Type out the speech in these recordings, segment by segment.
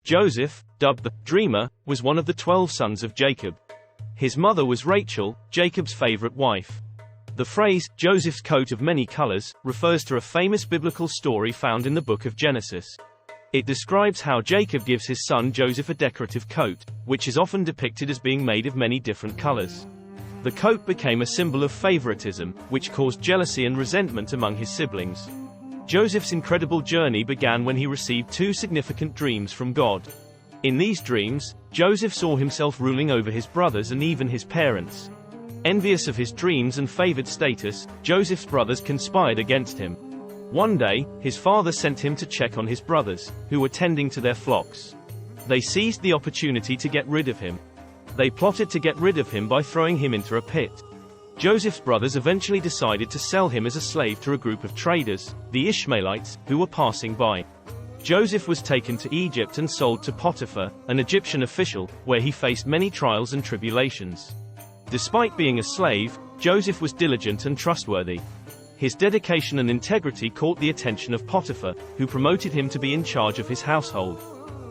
Joseph, dubbed the dreamer, was one of the 12 sons of Jacob. His mother was Rachel, Jacob's favorite wife. The phrase, Joseph's coat of many colors, refers to a famous biblical story found in the book of Genesis. It describes how Jacob gives his son Joseph a decorative coat, which is often depicted as being made of many different colors. The coat became a symbol of favoritism, which caused jealousy and resentment among his siblings. Joseph's incredible journey began when he received two significant dreams from God. In these dreams, Joseph saw himself ruling over his brothers and even his parents. Envious of his dreams and favored status, Joseph's brothers conspired against him. One day, his father sent him to check on his brothers, who were tending to their flocks. They seized the opportunity to get rid of him. They plotted to get rid of him by throwing him into a pit. Joseph's brothers eventually decided to sell him as a slave to a group of traders, the Ishmaelites, who were passing by. Joseph was taken to Egypt and sold to Potiphar, an Egyptian official, where he faced many trials and tribulations. Despite being a slave, Joseph was diligent and trustworthy. His dedication and integrity caught the attention of Potiphar, who promoted him to be in charge of his household.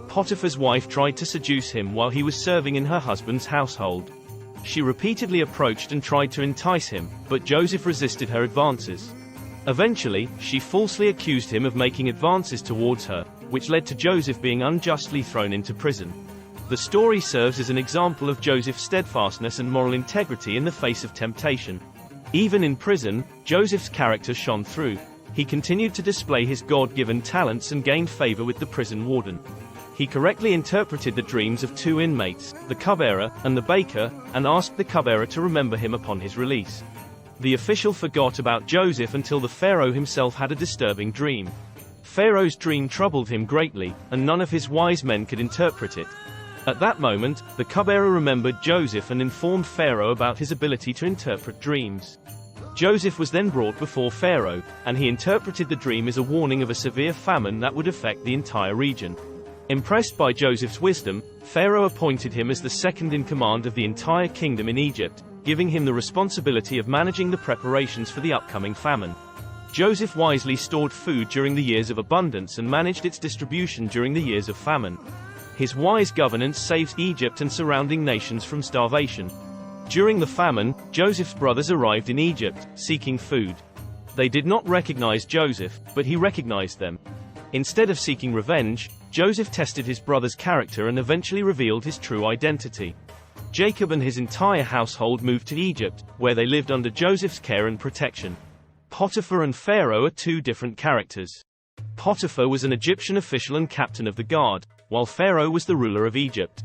Potiphar's wife tried to seduce him while he was serving in her husband's household. She repeatedly approached and tried to entice him, but Joseph resisted her advances. Eventually, she falsely accused him of making advances towards her, which led to Joseph being unjustly thrown into prison. The story serves as an example of Joseph's steadfastness and moral integrity in the face of temptation. Even in prison, Joseph's character shone through. He continued to display his God-given talents and gained favor with the prison warden. He correctly interpreted the dreams of two inmates, the cupbearer and the baker, and asked the cupbearer to remember him upon his release. The official forgot about Joseph until the Pharaoh himself had a disturbing dream. Pharaoh's dream troubled him greatly, and none of his wise men could interpret it. At that moment, the cupbearer remembered Joseph and informed Pharaoh about his ability to interpret dreams. Joseph was then brought before Pharaoh, and he interpreted the dream as a warning of a severe famine that would affect the entire region. Impressed by Joseph's wisdom, Pharaoh appointed him as the second in command of the entire kingdom in Egypt, giving him the responsibility of managing the preparations for the upcoming famine. Joseph wisely stored food during the years of abundance and managed its distribution during the years of famine. His wise governance saved Egypt and surrounding nations from starvation. During the famine, Joseph's brothers arrived in Egypt, seeking food. They did not recognize Joseph, but he recognized them. Instead of seeking revenge, Joseph tested his brother's character and eventually revealed his true identity. Jacob and his entire household moved to Egypt, where they lived under Joseph's care and protection. Potiphar and Pharaoh are two different characters. Potiphar was an Egyptian official and captain of the guard, while Pharaoh was the ruler of Egypt.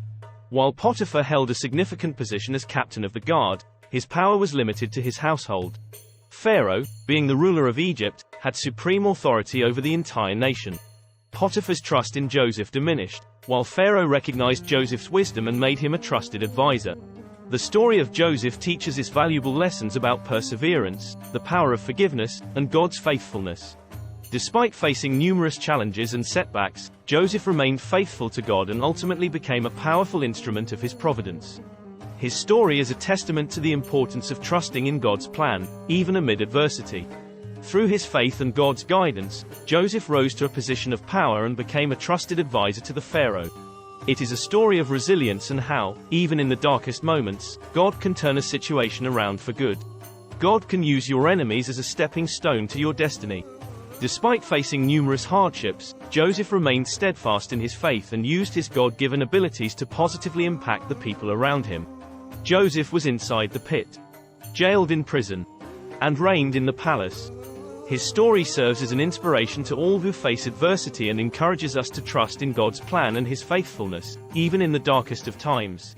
While Potiphar held a significant position as captain of the guard, his power was limited to his household. Pharaoh, being the ruler of Egypt, had supreme authority over the entire nation. Potiphar's trust in Joseph diminished, while Pharaoh recognized Joseph's wisdom and made him a trusted advisor. The story of Joseph teaches us valuable lessons about perseverance, the power of forgiveness, and God's faithfulness. Despite facing numerous challenges and setbacks, Joseph remained faithful to God and ultimately became a powerful instrument of his providence. His story is a testament to the importance of trusting in God's plan, even amid adversity. Through his faith and God's guidance, Joseph rose to a position of power and became a trusted advisor to the Pharaoh. It is a story of resilience and how, even in the darkest moments, God can turn a situation around for good. God can use your enemies as a stepping stone to your destiny. Despite facing numerous hardships, Joseph remained steadfast in his faith and used his God-given abilities to positively impact the people around him. Joseph was inside the pit, jailed in prison, and reigned in the palace. His story serves as an inspiration to all who face adversity and encourages us to trust in God's plan and his faithfulness, even in the darkest of times.